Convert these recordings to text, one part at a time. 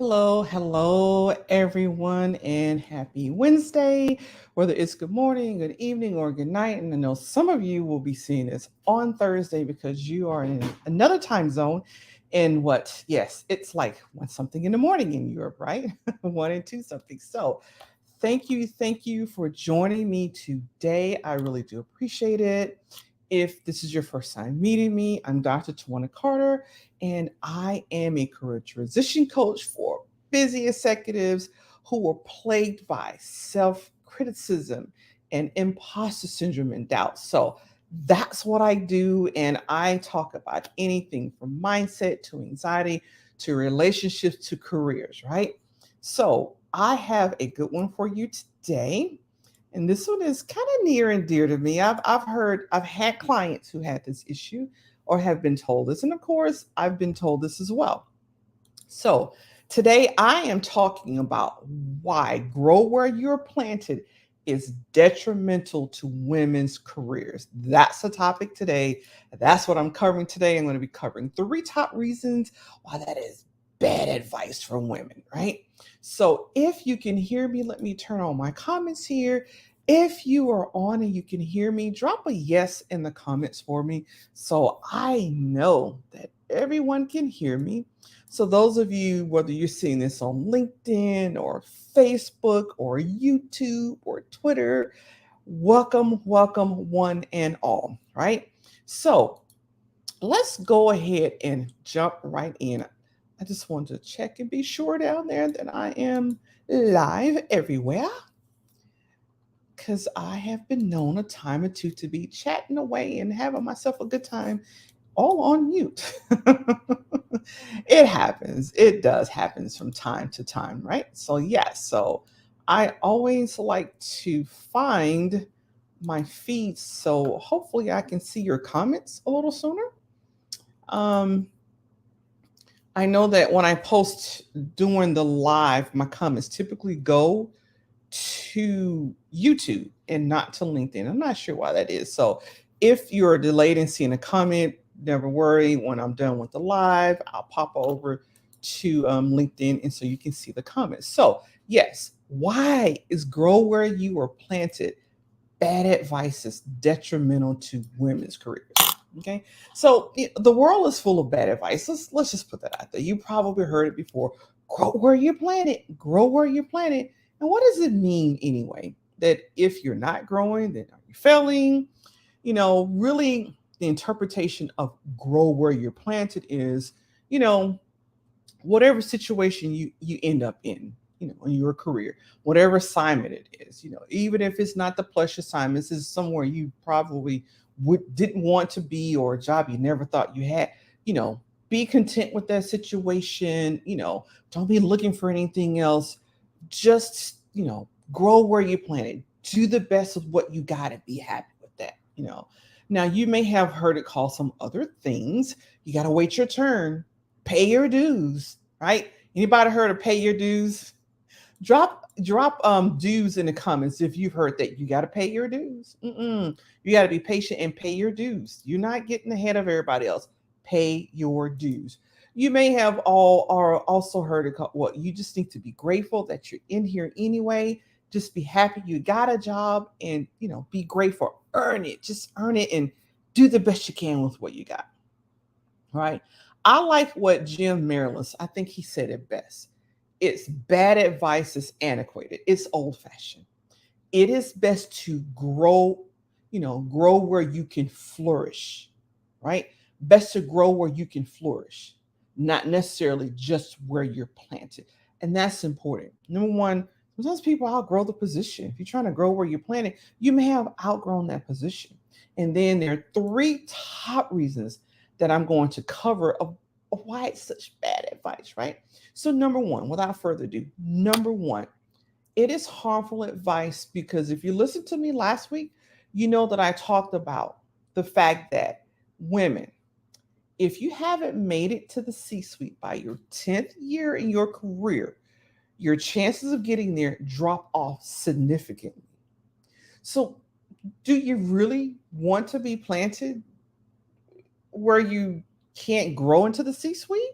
Hello, everyone, and happy Wednesday. Whether it's good morning, good evening, or good night. And I know some of you will be seeing this on Thursday because you are in another time zone. And what? Yes, it's like one something in the morning in Europe, right? One and two something. So, thank you for joining me today. I really do appreciate it. If this is your first time meeting me, I'm Dr. Twanna Carter, and I am a career transition coach for busy executives who are plagued by self criticism and imposter syndrome and doubt. So that's what I do. And I talk about anything from mindset to anxiety to relationships to careers, right? So I have a good one for you today. And this one is kind of near and dear to me. I've had clients who had this issue or have been told this. And of course, I've been told this as well. So today I am talking about why grow where you're planted is detrimental to women's careers. That's the topic today. That's what I'm covering today. I'm going to be covering three top reasons why that is bad advice for women, right? So if you can hear me, let me turn on my comments here. If you are on and you can hear me, drop a yes in the comments for me so I know that everyone can hear me. So, those of you, whether you're seeing this on LinkedIn or Facebook or YouTube or Twitter, welcome, one and all, right? So, let's go ahead and jump right in. I just want to check and be sure down there that I am live everywhere because I have been known a time or two to be chatting away and having myself a good time all on mute. It happens. It does happens from time to time, right? So yes, so I always like to find my feed so hopefully I can see your comments a little sooner. Um I know that when I post during the live, my comments typically go to YouTube and not to LinkedIn. I'm not sure why that is. So if you're delayed in seeing a comment, never worry. When I'm done with the live, I'll pop over to LinkedIn and so you can see the comments. So, yes, why is grow where you are planted bad advice is detrimental to women's careers? Okay, so the world is full of bad advice. Let's just put that out there. You probably heard it before. Grow where you're planted. Grow where you're planted. And what does it mean anyway? That if you're not growing, then are you failing? Really, the interpretation of grow where you're planted is, you know, whatever situation you end up in your career, whatever assignment it is, even if it's not the plush assignments, is somewhere you probably didn't want to be, or a job you never thought you had. you know be content with that situation. Don't be looking for anything else. Just grow where you're planted. Do the best of what you got and be happy with that. Now, you may have heard it called some other things. You got to wait your turn. Pay your dues, right? Anybody heard of pay your dues? Drop dues in the comments if you've heard that you got to pay your dues. You got to be patient and pay your dues. You're not getting ahead of everybody else. Pay your dues. You may have all or also heard it called, well, you just need to be grateful that you're in here anyway. Just be happy you got a job, and be grateful. Earn it. Just earn it and do the best you can with what you got. Right? I like what Jim Maryland, I think he said it best. It's bad advice is antiquated. It's old fashioned. It is best to grow where you can flourish, right? Best to grow where you can flourish, not necessarily just where you're planted. And that's important. Number one, sometimes people outgrow the position. If you're trying to grow where you're planted, you may have outgrown that position. And then there are three top reasons that I'm going to cover of why it's such bad advice, right? So, number one, without further ado, number one, it is harmful advice because if you listened to me last week, you know that I talked about the fact that women, if you haven't made it to the C suite by your 10th year in your career, your chances of getting there drop off significantly. So, do you really want to be planted where you can't grow into the C suite?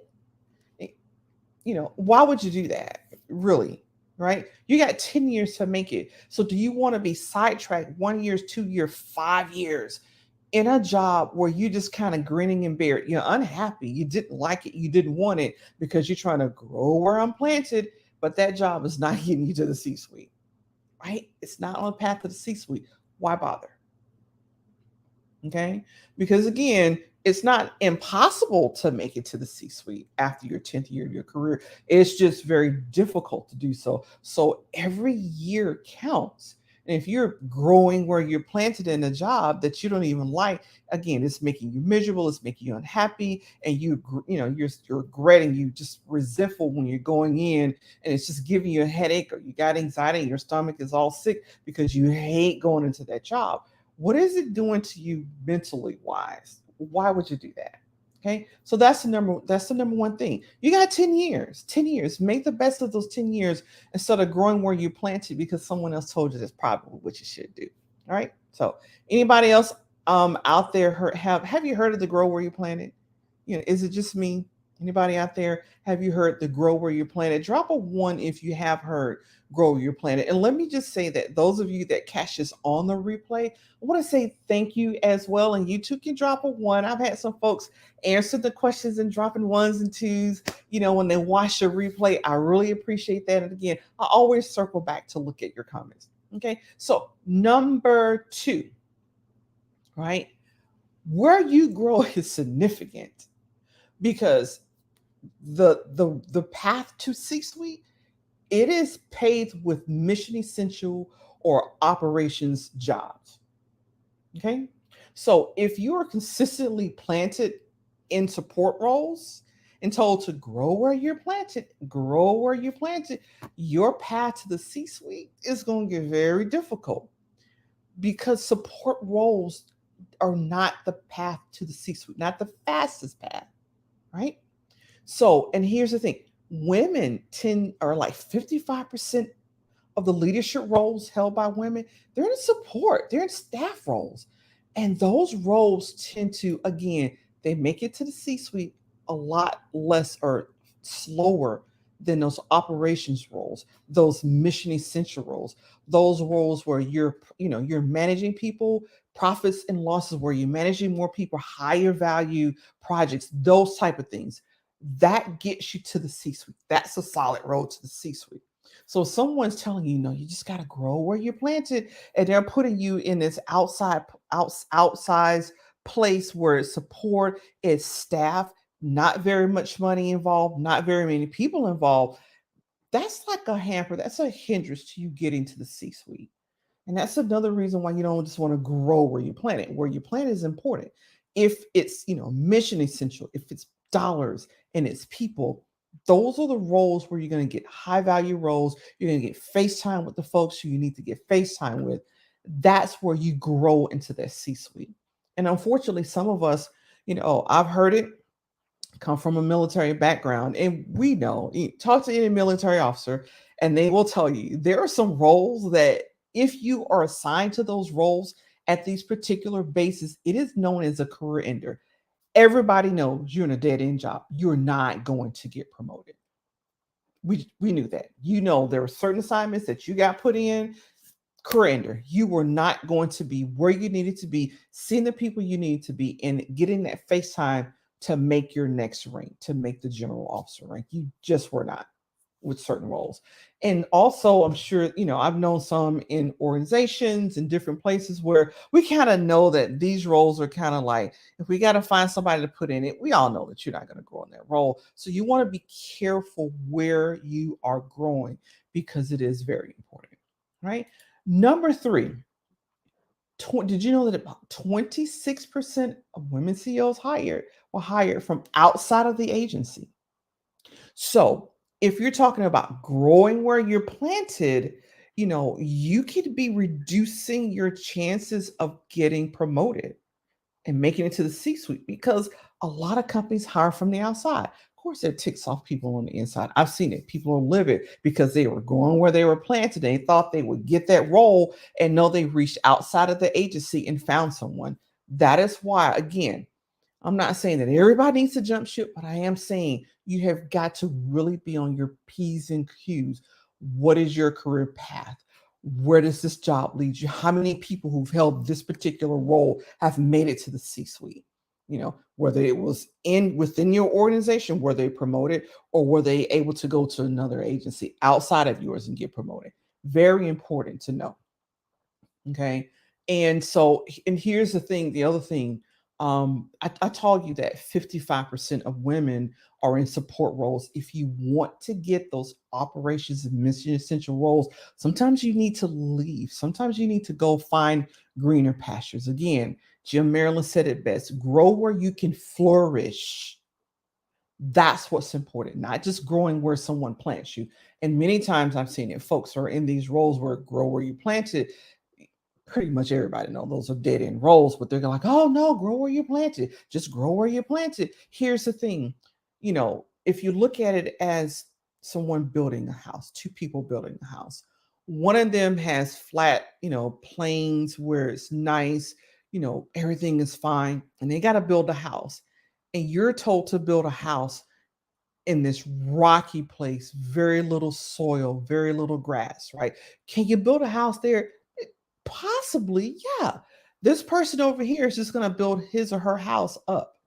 why would you do that? Really, right? You got 10 years to make it. So do you want to be sidetracked 1 year, 2 year, 5 years in a job where you just kind of grinning and bear it? You're unhappy. You didn't like it. You didn't want it because you're trying to grow where I'm planted, but that job is not getting you to the C suite, right? It's not on the path to the C suite. Why bother? Okay. Because again, it's not impossible to make it to the C suite after your 10th year of your career. It's just very difficult to do so. So every year counts. And if you're growing where you're planted in a job that you don't even like, again, it's making you miserable, it's making you unhappy, and you're regretting, you just resentful when you're going in, and it's just giving you a headache, or you got anxiety, and your stomach is all sick because you hate going into that job. What is it doing to you mentally wise? Why would you do that? Okay. So that's the number one thing. You got 10 years. 10 years. Make the best of those 10 years instead of growing where you planted because someone else told you that's probably what you should do. All right. So anybody else out there have you heard of the grow where you planted? Is it just me? Anybody out there, have you heard the grow where you planted? Drop a one if you have heard grow where you planted. And let me just say that those of you that catch this on the replay, I want to say thank you as well. And you too can drop a one. I've had some folks answer the questions and dropping ones and twos, when they watch the replay. I really appreciate that. And again, I always circle back to look at your comments. Okay. So number two, right? Where you grow is significant because the path to C-suite, it is paved with mission essential or operations jobs. Okay. So if you are consistently planted in support roles and told to grow where you're planted, your path to the C suite is going to get very difficult because support roles are not the path to the C suite, not the fastest path, right? So, and here's the thing, women are like 55% of the leadership roles held by women, they're in support, they're in staff roles. And those roles tend to, again, they make it to the C suite a lot less or slower than those operations roles, those mission essential roles, those roles where you're managing people, profits and losses, where you're managing more people, higher value projects, those type of things. That gets you to the C suite. That's a solid road to the C suite. So someone's telling you, no, you just got to grow where you're planted, and they're putting you in this outsized place where it's support, it's staff, not very much money involved, not very many people involved. That's like a hamper. That's a hindrance to you getting to the C-suite. And that's another reason why you don't just want to grow where you plant it. Where you plant is important. If it's, mission essential, if it's dollars and it's people, those are the roles where you're going to get high value roles. You're going to get FaceTime with the folks who you need to get FaceTime with. That's where you grow into that C-suite. And unfortunately, some of us, I've heard it, come from a military background, and we know, talk to any military officer and they will tell you there are some roles that if you are assigned to those roles at these particular bases, it is known as a career ender. Everybody knows you're in a dead end job, you're not going to get promoted. We knew that. There were certain assignments that you got put in, career ender. You were not going to be where you needed to be, seeing the people you needed to be, and getting that FaceTime to make your next rank, to make the general officer rank. You just were not with certain roles. And also, I'm sure, I've known some in organizations and different places where we kind of know that these roles are kind of like, if we got to find somebody to put in it, we all know that you're not going to grow in that role. So you want to be careful where you are growing because it is very important, right? Number three, did you know that about 26% of women CEOs were hired from outside of the agency? So if you're talking about growing where you're planted, you could be reducing your chances of getting promoted and making it to the C-suite because a lot of companies hire from the outside. Of course, there ticks off people on the inside. I've seen it. People are livid because they were going where they were planted. They thought they would get that role, and no, they reached outside of the agency and found someone. That is why, again, I'm not saying that everybody needs to jump ship, but I am saying you have got to really be on your P's and Q's. What is your career path? Where does this job lead you? How many people who've held this particular role have made it to the C-suite? Whether it was within your organization, were they promoted, or were they able to go to another agency outside of yours and get promoted? Very important to know. Okay. And here's the thing, the other thing, I told you that 55% of women are in support roles. If you want to get those operations and mission essential roles, sometimes you need to leave. Sometimes you need to go find greener pastures. Again, Jim Maryland said it best: grow where you can flourish. That's what's important, not just growing where someone plants you. And many times I've seen it, folks are in these roles where grow where you planted. Pretty much everybody know those are dead end roles, but they're like, oh no, grow where you planted. Just grow where you planted. Here's the thing, if you look at it as someone building a house, two people building a house, one of them has flat, planes where it's nice, everything is fine, and they got to build a house. And you're told to build a house in this rocky place, very little soil, very little grass, right? Can you build a house there? Possibly, yeah. This person over here is just going to build his or her house up.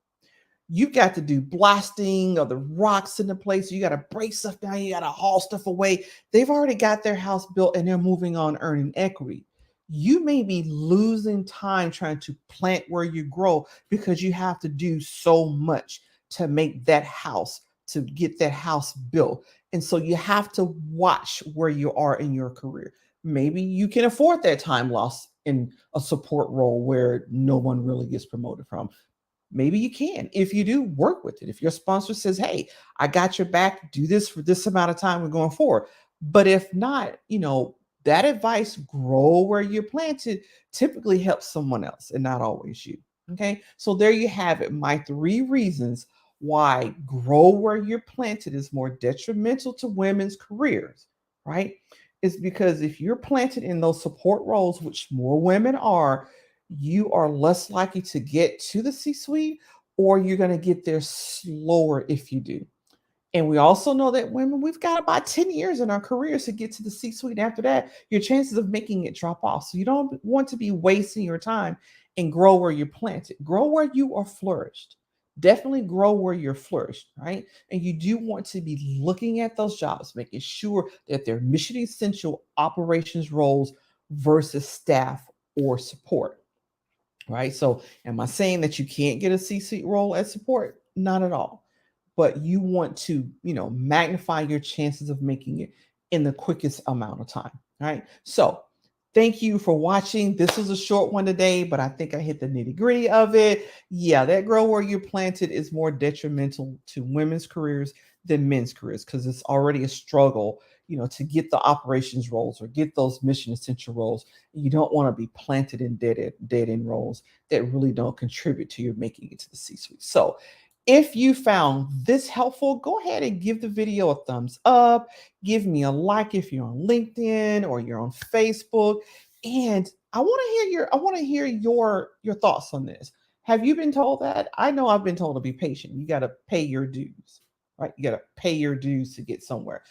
You got to do blasting of the rocks in the place. You got to break stuff down. You got to haul stuff away. They've already got their house built and they're moving on, earning equity. You may be losing time trying to plant where you grow because you have to do so much to make that house, to get that house built. And so you have to watch where you are in your career. Maybe you can afford that time loss in a support role where no one really gets promoted from. Maybe you can. If you do, work with it. If your sponsor says, hey, I got your back, do this for this amount of time, we're going forward. But if not, that advice, grow where you're planted, typically helps someone else and not always you. Okay. So there you have it. My 3 reasons why grow where you're planted is more detrimental to women's careers, right? Is because if you're planted in those support roles, which more women are, you are less likely to get to the C-suite, or you're going to get there slower if you do. And we also know that women, we've got about 10 years in our careers to get to the C-suite. After that, your chances of making it drop off. So you don't want to be wasting your time and grow where you're planted. Grow where you are flourished. Definitely grow where you're flourished, right? And you do want to be looking at those jobs, making sure that they're mission essential operations roles versus staff or support, right? So, am I saying that you can't get a C-suite role at support? Not at all. But you want to, magnify your chances of making it in the quickest amount of time, right? So, thank you for watching. This was a short one today, but I think I hit the nitty gritty of it. Yeah, that grow where you're planted is more detrimental to women's careers than men's careers because it's already a struggle, to get the operations roles or get those mission essential roles. You don't want to be planted in dead end roles that really don't contribute to your making it to the C-suite. So, if you found this helpful, go ahead and give the video a thumbs up. Give me a like if you're on LinkedIn or you're on Facebook. And I want to hear your thoughts on this. Have you been told that? I know I've been told to be patient. You got to pay your dues, right? You got to pay your dues to get somewhere.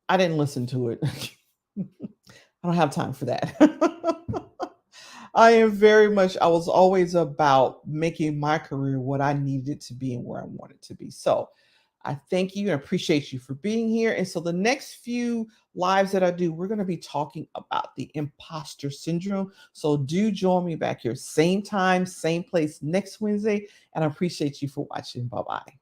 I didn't listen to it. I don't have time for that. I was always about making my career what I needed it to be and where I wanted to be. So I thank you and appreciate you for being here. And so the next few lives that I do, we're going to be talking about the imposter syndrome. So do join me back here, same time, same place next Wednesday. And I appreciate you for watching. Bye bye.